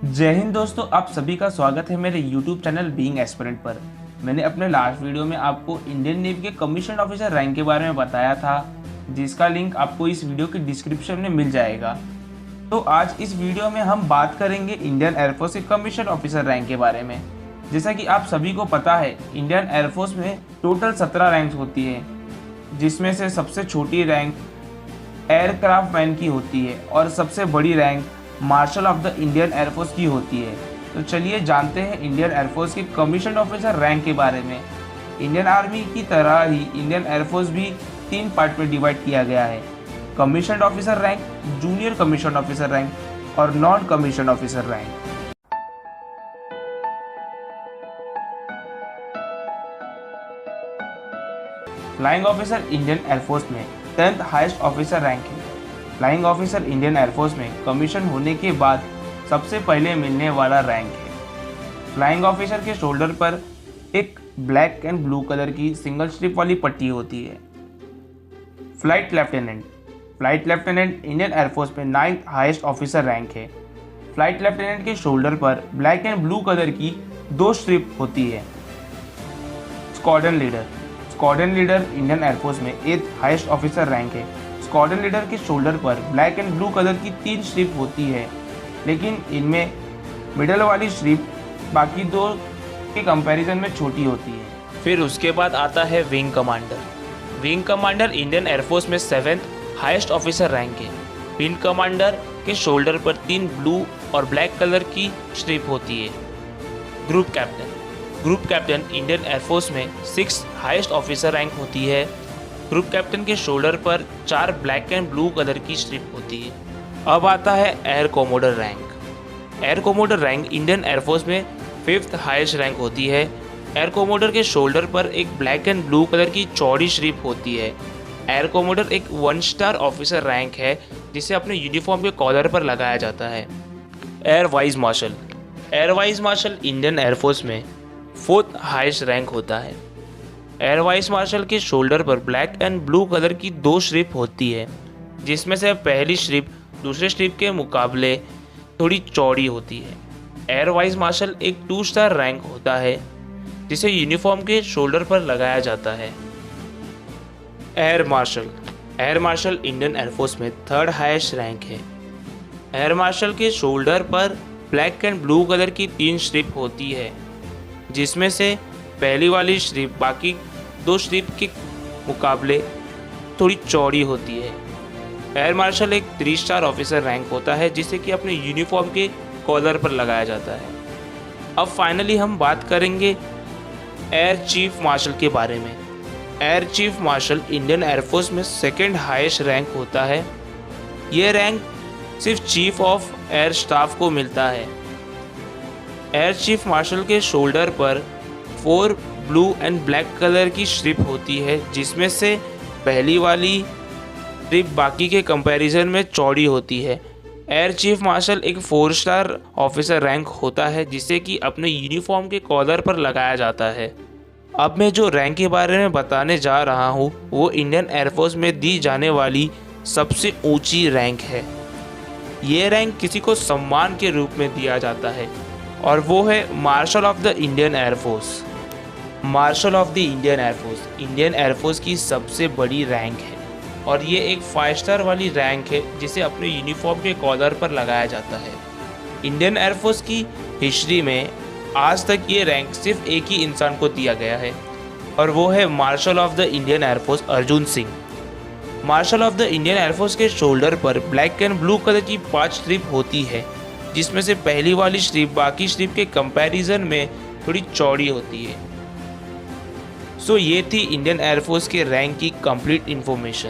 जय हिंद दोस्तों, आप सभी का स्वागत है मेरे YouTube चैनल बीइंग एस्पिरेंट पर। मैंने अपने लास्ट वीडियो में आपको इंडियन नेवी के कमीशन ऑफिसर रैंक के बारे में बताया था, जिसका लिंक आपको इस वीडियो के डिस्क्रिप्शन में मिल जाएगा। तो आज इस वीडियो में हम बात करेंगे इंडियन एयरफोर्स के कमीशन ऑफिसर रैंक के बारे में। जैसा कि आप सभी को पता है, इंडियन एयरफोर्स में टोटल 17 रैंक्स होती है, जिसमें से सबसे छोटी रैंक एयरक्राफ्ट मैन की होती है और सबसे बड़ी rank marshal of the Indian air force की होती है। तो चलिए जानते हैं इंडियन एयरफोर्स के कमीशन ऑफिसर रैंक के बारे में। इंडियन आर्मी की तरह ही इंडियन एयरफोर्स भी 3 पार्ट में डिवाइड किया गया है: commission officer rank, junior commission officer rank और non commission officer rank. Flying officer Indian air force में 10th हाईएस्ट ऑफिसर रैंक है। फ्लाइंग ऑफिसर इंडियन एयरफोर्स में कमीशन होने के बाद सबसे पहले मिलने वाला रैंक है। फ्लाइंग ऑफिसर के शोल्डर पर एक ब्लैक एंड ब्लू कलर की सिंगल स्ट्रिप वाली पट्टी होती है। फ्लाइट लेफ्टिनेंट इंडियन एयरफोर्स में 9th हाईएस्ट ऑफिसर रैंक है। फ्लाइट लेफ्टिनेंट के शोल्डर पर ब्लैक एंड ब्लू कलर की 2 स्ट्रिप होती है। स्क्वाड्रन लीडर इंडियन एयरफोर्स में 8th हाईएस्ट ऑफिसर रैंक है। स्क्वाड्रन लीडर के शोल्डर पर ब्लैक एंड ब्लू कलर की 3 स्ट्रिप होती है, लेकिन इनमें मिडल वाली स्ट्रिप बाकी 2 के कंपैरिजन में छोटी होती है। फिर उसके बाद आता है विंग कमांडर इंडियन एयरफोर्स में 7th हाईएस्ट ऑफिसर रैंक है। विंग कमांडर के शोल्डर पर 3 ब्लू और ब्लैक कलर की स्ट्रिप होती है। ग्रुप कैप्टन इंडियन एयरफोर्स में 6th हाईएस्ट ऑफिसर रैंक होती है। ग्रुप कैप्टन के शोल्डर पर 4 ब्लैक एंड ब्लू कलर की स्ट्रिप होती है। अब आता है एयर कोमोडर रैंक इंडियन एयरफोर्स में 5th हाईएस्ट रैंक होती है। एयर कोमोडर के शोल्डर पर एक ब्लैक एंड ब्लू कलर की चौड़ी स्ट्रिप होती है। एयर कोमोडर एक 1 स्टार ऑफिसर रैंक है, जिसे अपने यूनिफॉर्म के कॉलर पर लगाया जाता है। Air vice marshal Indian air force में 4th हाईएस्ट रैंक होता है। एयर वाइस मार्शल के शोल्डर पर ब्लैक एंड ब्लू कलर की 2 स्ट्रिप होती है, जिसमें से पहली स्ट्रिप दूसरे स्ट्रिप के मुकाबले थोड़ी चौड़ी होती है। एयर वाइस मार्शल एक 2 स्टार रैंक होता है, जिसे यूनिफॉर्म के शोल्डर पर लगाया जाता है। एयर मार्शल इंडियन एयरफोर्स में 3rd हाईएस्ट रैंक है। एयर मार्शल के शोल्डर पर ब्लैक एंड ब्लू कलर की 3 स्ट्रिप होती है, जिसमें से पहली वाली स्ट्रिप बाकी 2 स्ट्रिप के मुकाबले थोड़ी चौड़ी होती है। एयर मार्शल एक 3 स्टार ऑफिसर रैंक होता है, जिसे कि अपने यूनिफॉर्म के कॉलर पर लगाया जाता है। अब फाइनली हम बात करेंगे एयर चीफ मार्शल के बारे में। Air chief marshal Indian air force में 2nd हाईएस्ट रैंक होता है। ये रैंक सिर्फ चीफ ऑफ एयर स्टाफ को मिलता है। एयर चीफ मार्शल के शोल्डर पर 4 ब्लू एंड ब्लैक कलर की स्ट्रिप होती है, जिसमें से पहली वाली स्ट्रिप बाकी के कंपैरिजन में चौड़ी होती है। एयर चीफ मार्शल एक 4 स्टार ऑफिसर रैंक होता है, जिसे कि अपने यूनिफॉर्म के कॉलर पर लगाया जाता है। अब मैं जो रैंक के बारे में बताने जा रहा हूँ, वो इंडियन एयरफोर्स में दी जाने वाली सबसे ऊंची रैंक है। ये रैंक किसी को सम्मान के रूप में दिया जाता है, और वो है marshal of the Indian air force. Marshal of the Indian air force की सबसे बड़ी रैंक है, और ये एक 5 स्टार वाली रैंक है, जिसे अपने यूनिफॉर्म के कॉलर पर लगाया जाता है। इंडियन एयरफोर्स की हिस्ट्री में आज तक ये रैंक सिर्फ एक ही इंसान को दिया गया है, और वो है marshal of the Indian air force Arjun Singh. Marshal of the Indian air force के शोल्डर पर ब्लैक एंड ब्लू कलर की 5 स्ट्रिप होती है, जिसमें से पहली वाली स्ट्रिप बाकी स्ट्रिप के कंपैरिजन में थोड़ी चौड़ी होती है। सो ये थी इंडियन एयरफोर्स के रैंक की कंप्लीट इन्फॉर्मेशन।